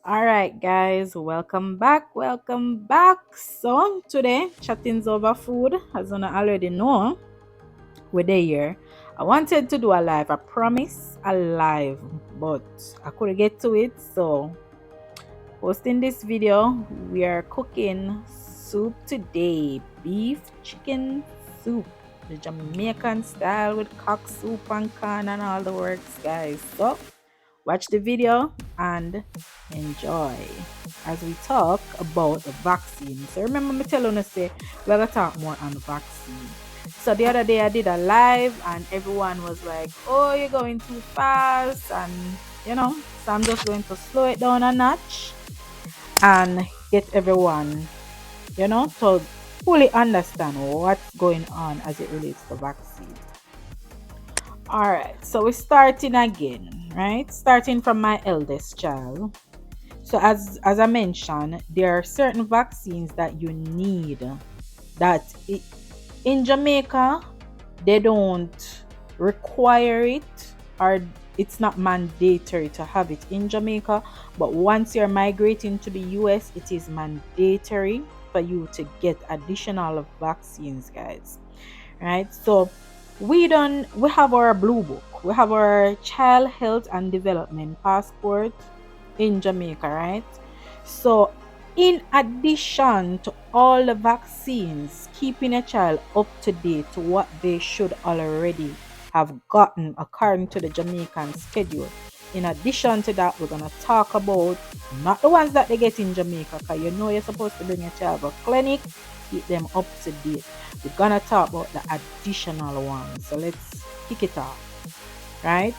All right, guys, welcome back. Welcome back. So, today, chatting's over food. As you already know, we're there here. I wanted to do a live, I promise, a live, but I couldn't get to it. So, posting this video, we are cooking soup today, beef chicken soup, the Jamaican style with cock soup and corn and all the works, guys. So, watch the video and enjoy as we talk about the vaccine. So remember me telling you say we're gonna talk more on the vaccine. So the other day I did a live and everyone was like, "Oh, you're going too fast," and so I'm just going to slow it down a notch and get everyone, to fully understand what's going on as it relates to vaccine. All right, so we're starting again, right? Starting from my eldest child. So as I mentioned, there are certain vaccines that you need in Jamaica they don't require it, or it's not mandatory to have it in Jamaica, but once you're migrating to the US, it is mandatory for you to get additional vaccines, guys. Right? So we have our blue book. We have our child health and development passport in Jamaica, right? So in addition to all the vaccines, keeping a child up to date to what they should already have gotten according to the Jamaican schedule. In addition to that, we're gonna talk about not the ones that they get in Jamaica, because you're supposed to bring a child to a clinic, keep them up to date. We're gonna talk about the additional ones. So let's kick it off. Right?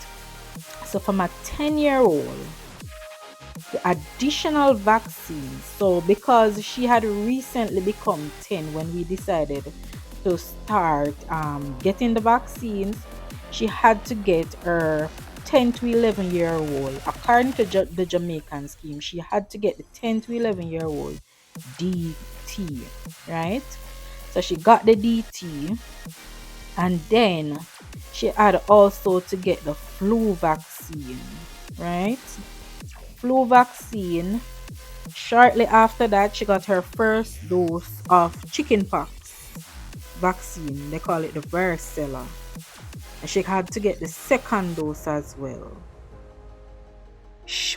So for my 10-year-old, the additional vaccines. So because she had recently become 10 when we decided to start getting the vaccines, she had to get her 10 to 11-year-old. According to the Jamaican scheme, she had to get the 10 to 11-year-old DT, right? So she got the DT, and then she had also to get the flu vaccine, right? Flu vaccine. Shortly after that, she got her first dose of chickenpox vaccine. They call it the varicella. And she had to get the second dose as well.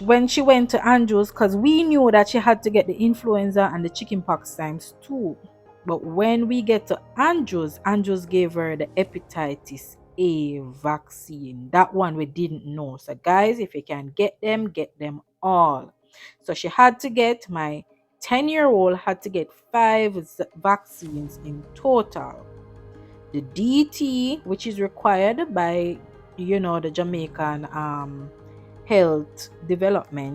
When she went to Andrews, because we knew that she had to get the influenza and the chickenpox times 2. But when we get to Andrews gave her the hepatitis A vaccine. That one we didn't know. So guys, if you can get them all. So she had to get, my 10-year-old had to get 5 vaccines in total. The DT, which is required by the Jamaican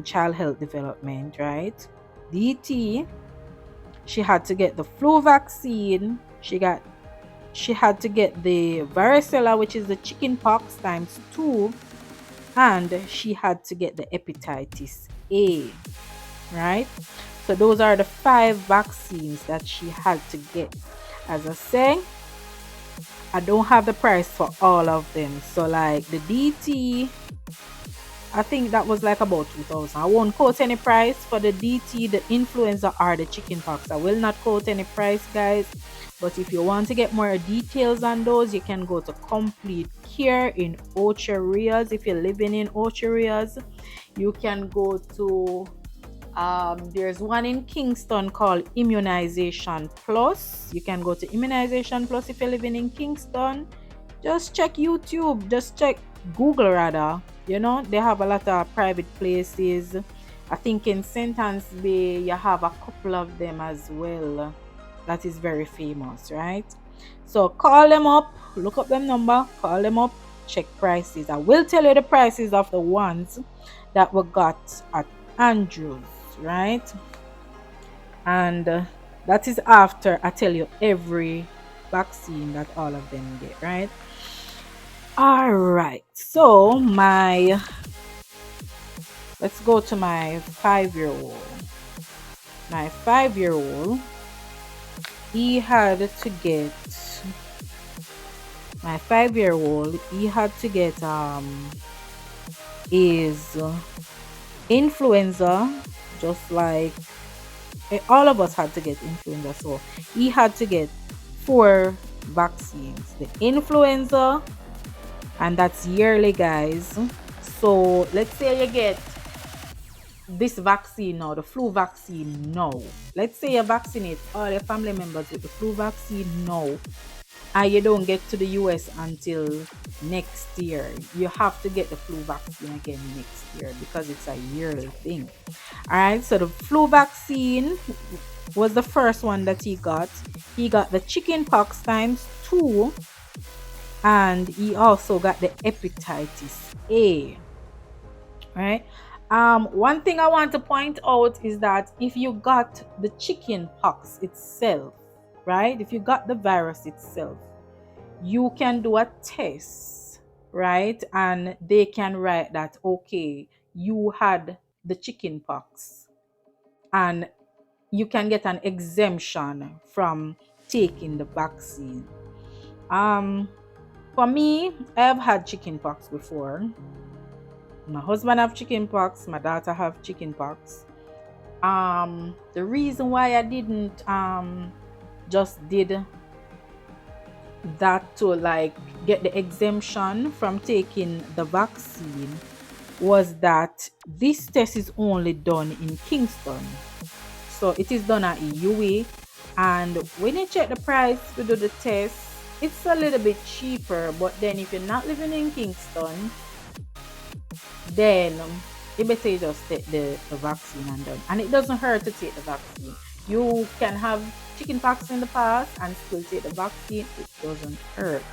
child health development, right? DT, she had to get the flu vaccine. She had to get the varicella, which is the chickenpox times 2, and she had to get the hepatitis A, right? So those are the 5 vaccines that she had to get. As I say, I don't have the price for all of them. So like the DT, I think that was like about 2,000. I won't quote any price for the DT, the influenza, or the chickenpox. I will not quote any price, guys. But if you want to get more details on those, you can go to Complete Care in Ocho Rios. If you're living in Ocho Rios, you can go to there's one in Kingston called Immunization Plus. You can go to Immunization Plus if you're living in Kingston. Just check YouTube. Just check Google rather. They have a lot of private places. I think in St. Anne's Bay you have a couple of them as well. That is very famous, right? So call them up, look up them number, call them up, check prices. I will tell you the prices of the ones that we got at Andrews, right? And that is after I tell you every vaccine that all of them get, right? All right, so let's go to my 5-year-old. My 5-year-old, he had to get his influenza just like all of us had to get influenza. So he had to get 4 vaccines: the influenza, and that's yearly, guys. So let's say you get this vaccine now, the flu vaccine now. Let's say you vaccinate all your family members with the flu vaccine now, and you don't get to the US until next year. You have to get the flu vaccine again next year because it's a yearly thing. All right, so the flu vaccine was the first one that he got. He got the chicken pox times 2, and he also got the hepatitis A. Right. One thing I want to point out is that if you got the chicken pox itself, right? If you got the virus itself, you can do a test, right? And they can write that, okay, you had the chicken pox, and you can get an exemption from taking the vaccine. For me, I have had chicken pox before. My husband have chicken pox, my daughter have chicken pox. The reason why I didn't just did that to like get the exemption from taking the vaccine was that this test is only done in Kingston. So it is done at UA, and when you check the price to do the test, it's a little bit cheaper. But then if you're not living in Kingston, then you better just take the vaccine and done. And it doesn't hurt to take the vaccine. You can have chicken pox in the past and still take the vaccine. It doesn't hurt.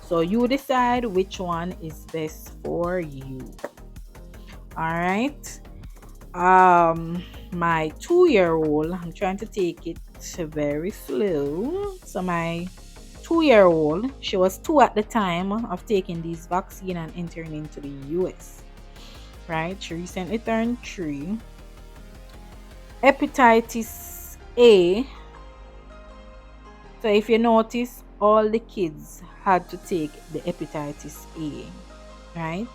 So you decide which one is best for you. All right. My 2-year-old, I'm trying to take it very slow. So my 2-year-old, she was 2 at the time of taking these vaccine and entering into the US. Right? She recently turned 3. Hepatitis A. So if you notice, all the kids had to take the hepatitis A, right?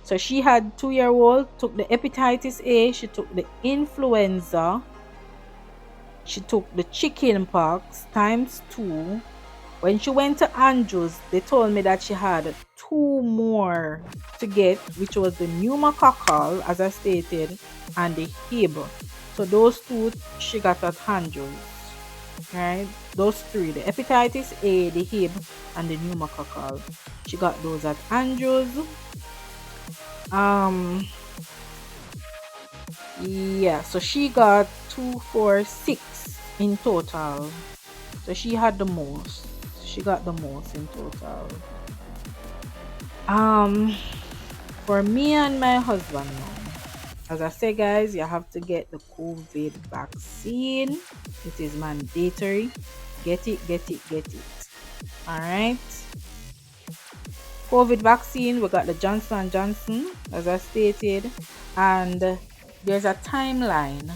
So she had 2-year-old, took the hepatitis A, she took the influenza, she took the chicken pox times 2. When she went to Andrews, they told me that she had 2 more to get, which was the pneumococcal, as I stated, and the Hib. So those 2 she got at Andrews, right? Those 3, the hepatitis A, the Hib, and the pneumococcal. She got those at Andrews. Yeah, so she got 2, 4, 6 in total. So she had the most. She got the most in total. For me and my husband now, as I say, guys, you have to get the COVID vaccine. It is mandatory. Get it. All right. COVID vaccine, we got the Johnson & Johnson, as I stated, and there's a timeline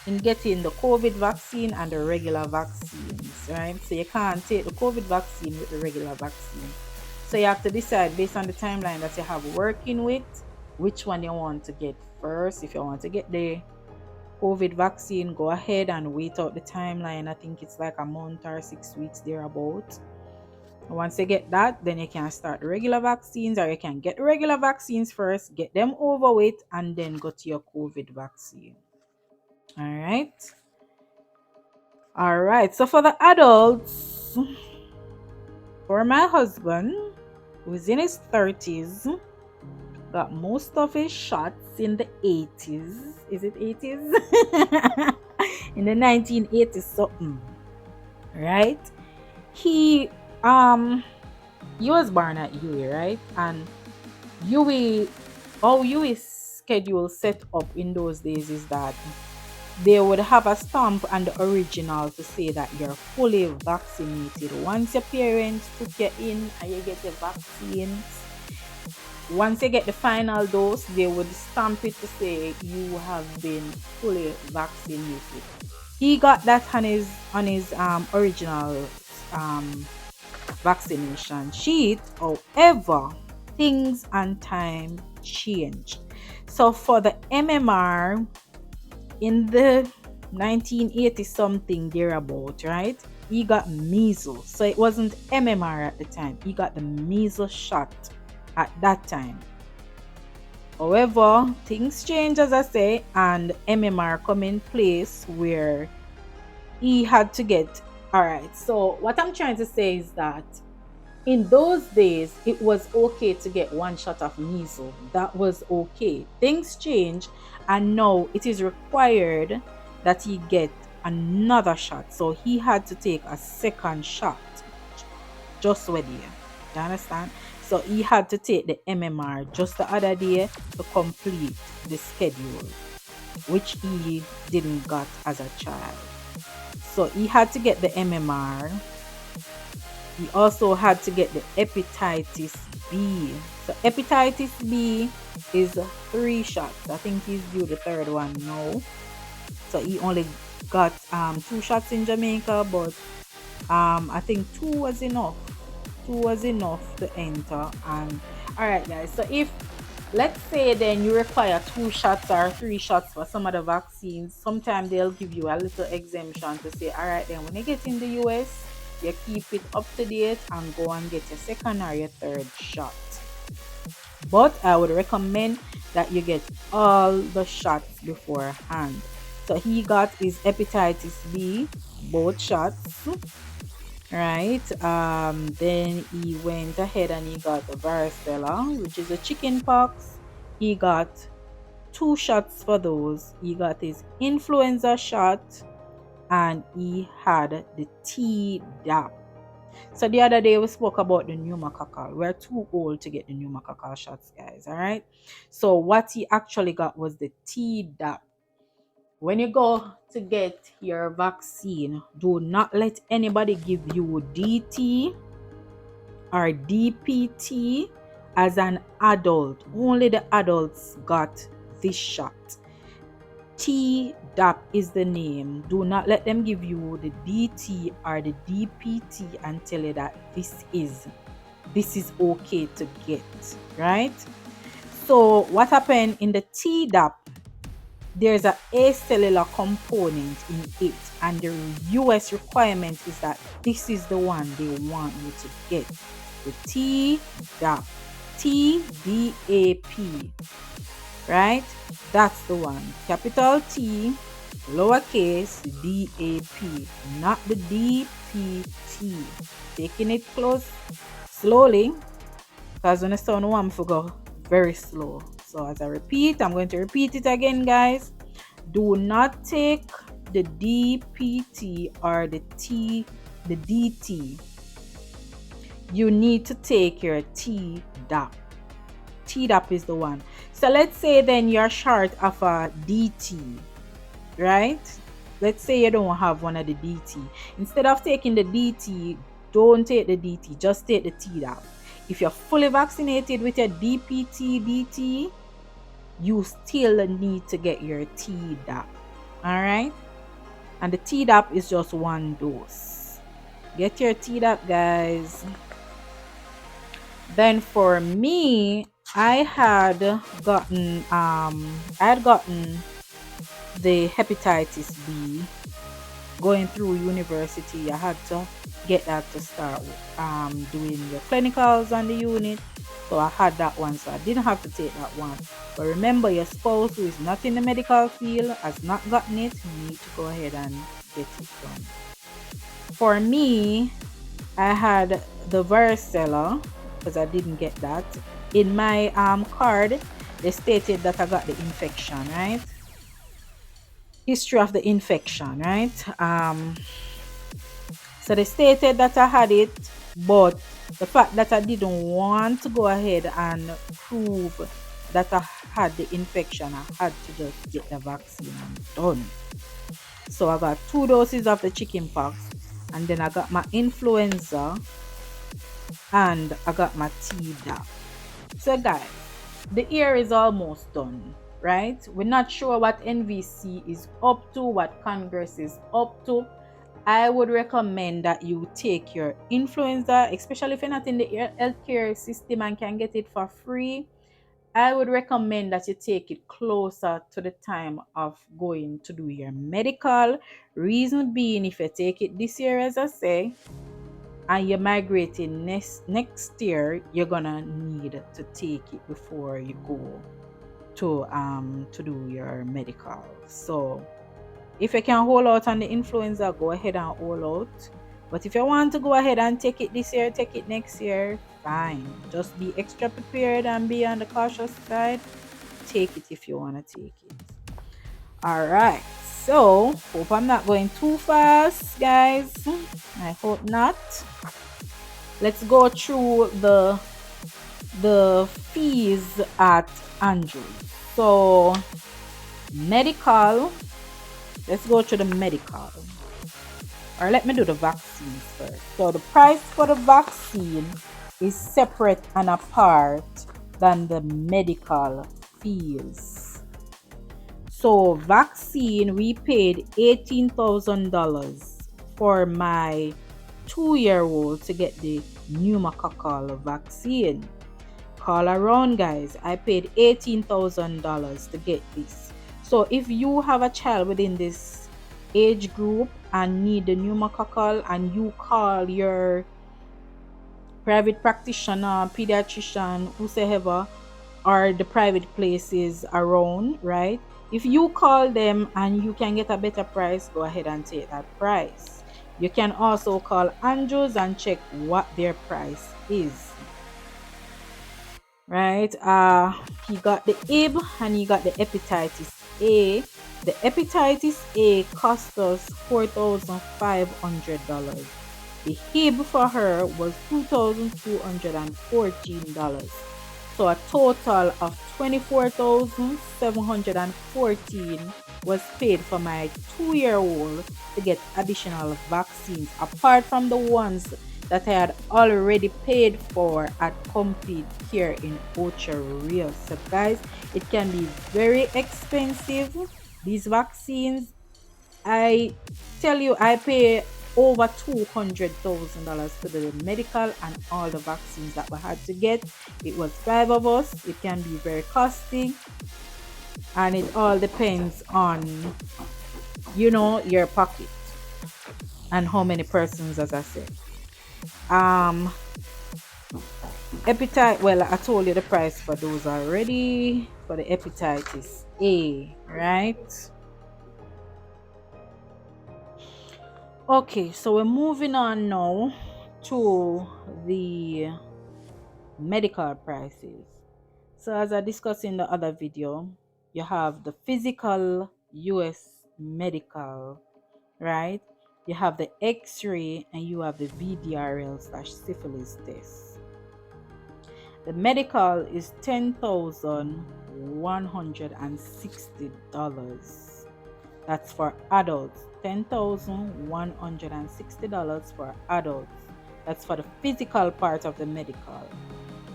in getting the COVID vaccine and the regular vaccines, right? So you can't take the COVID vaccine with the regular vaccine. So you have to decide based on the timeline that you have working with, which one you want to get first. If you want to get the COVID vaccine, go ahead and wait out the timeline. I think it's like a month or 6 weeks thereabout. Once you get that, then you can start the regular vaccines, or you can get the regular vaccines first, get them over with, and then go to your COVID vaccine. All right. So for the adults, for my husband, who's in his 30s, got most of his shots in the 80s. Is it 80s? In the 1980s something. Right? He was born at UA, right? And UA schedule set up in those days is that they would have a stamp and the original to say that you're fully vaccinated. Once your parents put you in and you get the vaccines, once you get the final dose, they would stamp it to say you have been fully vaccinated. He got that on his original vaccination sheet. However, things and time changed. So for the MMR, in the 1980 something thereabout, right? He got measles. So it wasn't MMR at the time. He got the measles shot at that time. However, things change as I say, and MMR come in place where he had to get. All right. So what I'm trying to say is that in those days, it was okay to get one shot of measles. That was okay. Things change, and now it is required that he get another shot. So he had to take a second shot just with you. You understand? So he had to take the MMR just the other day to complete the schedule, which he didn't got as a child. So he had to get the MMR. He also had to get the hepatitis B. So hepatitis B is 3 shots. I think he's due the third one now. So he only got 2 shots in Jamaica, but I think two was enough. Two was enough to enter. And all right, guys. So if let's say then you require 2 shots or 3 shots for some of the vaccines, sometimes they'll give you a little exemption to say, all right, then when you get in the US, you keep it up to date and go and get your second or your third shot. But I would recommend that you get all the shots beforehand. So he got his hepatitis B, both shots, right? Then he went ahead and he got the varicella, which is a chicken pox. He got 2 shots for those. He got his influenza shot and he had the Tdap. So the other day we spoke about the pneumococcal. We're too old to get the pneumococcal shots, guys. All right. So what he actually got was the Tdap. When you go to get your vaccine, do not let anybody give you DT or DPT as an adult. Only the adults got this shot. Tdap is the name. Do not let them give you the DT or the DPT and tell you that this is okay to get, right? So what happened in the Tdap, there's a acellular component in it, and the US requirement is that this is the one they want you to get. The Tdap, TDAP, right? That's the one. Capital T, lowercase DAP, not the DPT. Taking it close, slowly, because when I sound one, I go very slow. So as I repeat, I'm going to repeat it again, guys. Do not take the DPT or the DT. You need to take your Tdap. Tdap is the one. So let's say then you're short of a DT, right? Let's say you don't have one of the DT. Instead of taking the DT, don't take the DT, just take the Tdap. If you're fully vaccinated with your DPT, DT, you still need to get your Tdap. All right? And the Tdap is just 1 dose. Get your Tdap, guys. Then for me, I had gotten the hepatitis B going through university. I had to get that to start doing the clinicals on the unit. So I had that one, so I didn't have to take that one. But remember, your spouse who is not in the medical field has not gotten it. You need to go ahead and get it done. For me, I had the varicella because I didn't get that. In my card, they stated that I got the infection, right? History of the infection, right? So they stated that I had it, but the fact that I didn't want to go ahead and prove that I had the infection, I had to just get the vaccine and done. So I got 2 doses of the chickenpox, and then I got my influenza, and I got my Tdap. So guys, the year is almost done, right? We're not sure what NVC is up to, what Congress is up to. I would recommend that you take your influenza, especially if you're not in the healthcare system and can get it for free. I would recommend that you take it closer to the time of going to do your medical. Reason being, if you take it this year, as I say, and you're migrating next year, you're gonna need to take it before you go to do your medical. So if you can hold out on the influenza, go ahead and hold out. But if you want to go ahead and take it this year, take it next year, fine. Just be extra prepared and be on the cautious side. Take it if you want to take it. All right. So, hope I'm not going too fast, guys. I hope not. Let's go through the fees at Andrew. So, medical. Let's go to the medical. Or let me do the vaccines first. So the price for the vaccine is separate and apart than the medical fees. So vaccine, we paid $18,000 for my 2-year-old to get the pneumococcal vaccine. Call around, guys. I paid $18,000 to get this. So if you have a child within this age group and need the pneumococcal, and you call your private practitioner, pediatrician, whosoever, or the private places around, right? If you call them and you can get a better price, go ahead and take that price. You can also call Andrews and check what their price is. Right? He got the IB and he got the hepatitis A. The hepatitis A cost us $4,500. The HIB for her was $2,214. So a total of $24,714 was paid for my 2-year-old to get additional vaccines, apart from the ones that I had already paid for at Complete Care in Ocho Rios. So guys, it can be very expensive. These vaccines, I tell you, I pay over $200,000 for the medical and all the vaccines that we had to get. It was 5 of us. It can be very costly, and it all depends on, your pocket and how many persons, as I said. Hepatitis, well, I told you the price for those already. For the hepatitis A, right? Okay, so we're moving on now to the medical prices. So as I discussed in the other video, you have the physical US medical, right? You have the X-ray and you have the VDRL/syphilis test. The medical is $10,160. That's for adults. $10,160 for adults. That's for the physical part of the medical.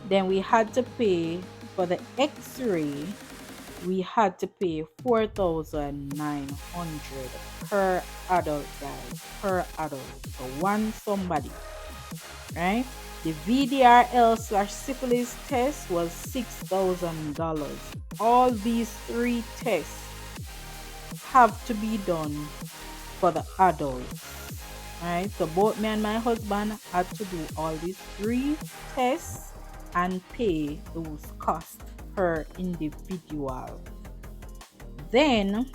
Then we had to pay for the X-ray. We had to pay $4,900 per adult, guys. Per adult. For one somebody, right? The VDRL/syphilis test was $6,000. All these 3 tests have to be done for the adults, right? So both me and my husband had to do all these 3 tests and pay those costs per individual. Then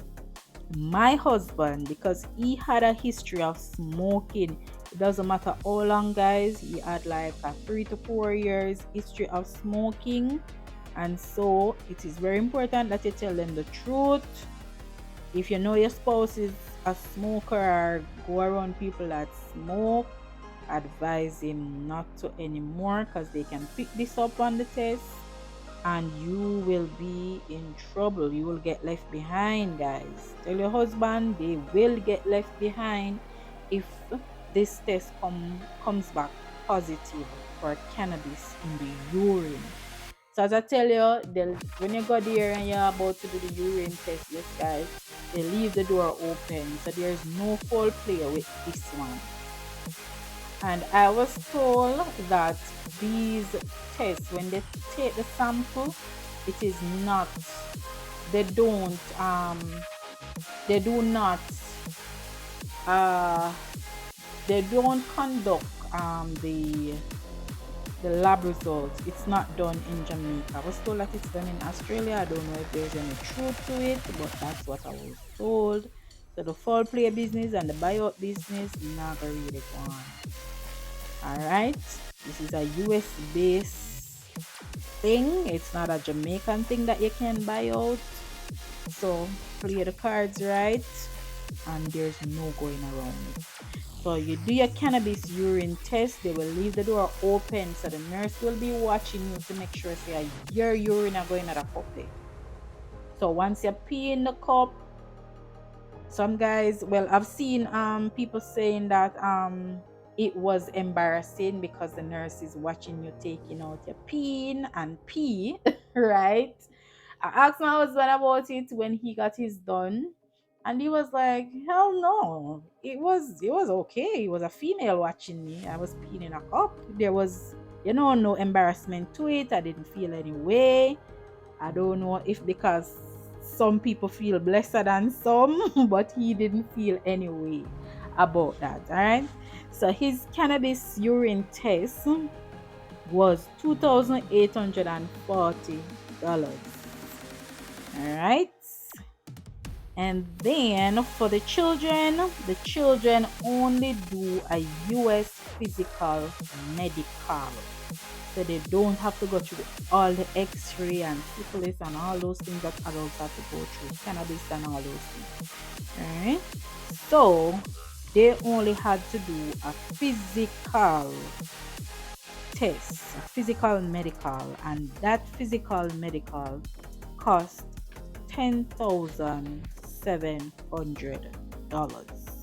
my husband, because he had a history of smoking, it doesn't matter how long, guys, he had like a 3 to 4 years history of smoking, and so it is very important that you tell them the truth. If you know your spouse is a smoker or go around people that smoke, advise him not to anymore, because they can pick this up on the test and you will be in trouble. You will get left behind, guys. Tell your husband they will get left behind if this test comes back positive for cannabis in the urine. So as I tell you, when you go there and you're about to do the urine test, yes guys, they leave the door open. So there's no foul play with this one. And I was told that these tests, when they take the sample, it is not, they don't they do not uh they don't conduct the lab results. It's not done in Jamaica. I was told that it's done in Australia. I don't know if there's any truth to it, but that's what I was told. So the foul play business and the buyout business never really go on. Alright. This is a US based thing. It's not a Jamaican thing that you can buy out. So play the cards right, and there's no going around it. So you do your cannabis urine test. They will leave the door open, so the nurse will be watching you to make sure say your urine are going at a cup there. So once you pee in the cup, some guys, well, I've seen people saying that it was embarrassing because the nurse is watching you taking out your pee and pee, right? I asked my husband about it when he got his done, and he was like, "Hell no, it was okay. It was a female watching me. I was peeing in a cup. There was, no embarrassment to it. I didn't feel any way. I don't know if because some people feel blessed than some, but he didn't feel any way about that. All right. So his cannabis urine test was $2,840. All right. And then for the children only do a US physical medical. So they don't have to go through all the x-ray and syphilis and all those things that adults have to go through, cannabis and all those things. Alright. So they only had to do a physical test, a physical medical, and that physical medical cost $10,700.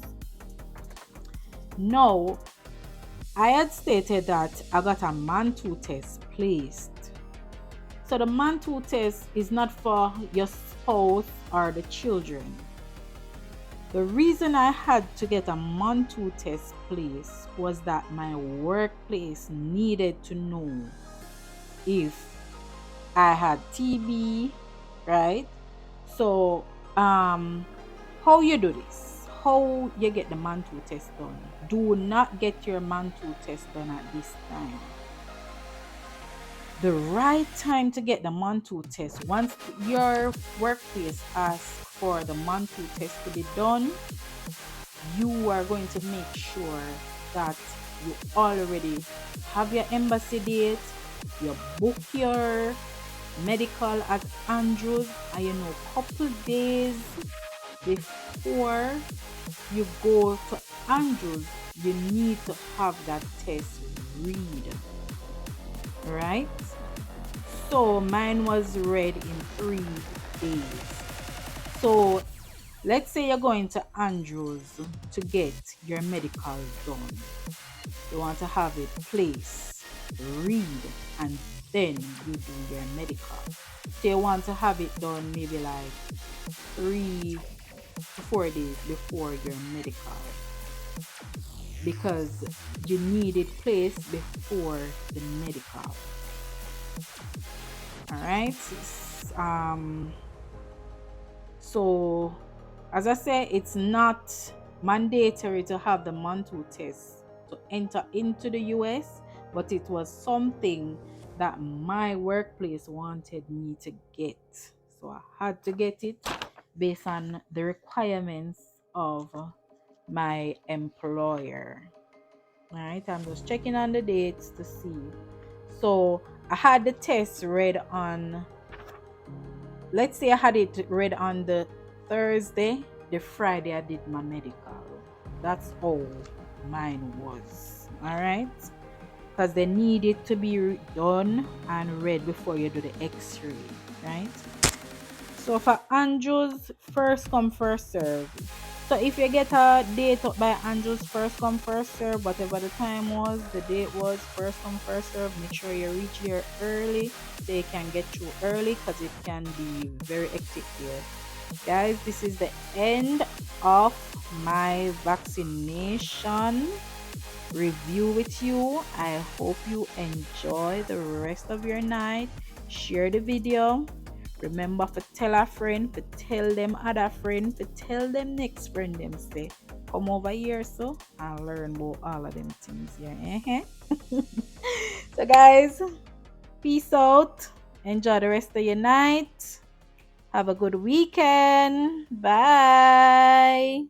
Now, I had stated that I got a man-2 test placed. So the man-2 test is not for your spouse or the children. The reason I had to get a man-2 test placed was that my workplace needed to know if I had TB, right? So, how you do this? How you get the man-2 test done? Do not get your man-2 test done at this time. The right time to get the man-2 test, once your workplace asks for the man-2 test to be done, you are going to make sure that you already have your embassy date, you book your medical at Andrews, and couple days before you go to Andrews, you need to have that test read, right? So mine was read in 3 days. So let's say you're going to Andrews to get your medical done. You want to have it placed, read, and then you do your medical. So you want to have it done maybe like 3 to 4 days before your medical, because you need it placed before the medical. All right. So as I said, it's not mandatory to have the man-2 test to enter into the US, but it was something that my workplace wanted me to get. So I had to get it based on the requirements of my employer. All right, I'm just checking on the dates to see. So I had the test read on, let's say I had it read on the Thursday, the Friday I did my medical. That's how mine was. All right, because they need it to be done and read before you do the x-ray, right? So for Andrews, first come first serve. So if you get a date up by Andrews, first come first serve, whatever the time was, the date was first come first serve. Make sure you reach here early so you can get through early, because it can be very hectic here. Guys, this is the end of my vaccination review with you. I hope you enjoy the rest of your night. Share the video. Remember to tell a friend, to tell them other friend, to tell them next friend them say, come over here so and learn about all of them things here. So guys, peace out. Enjoy the rest of your night. Have a good weekend. Bye.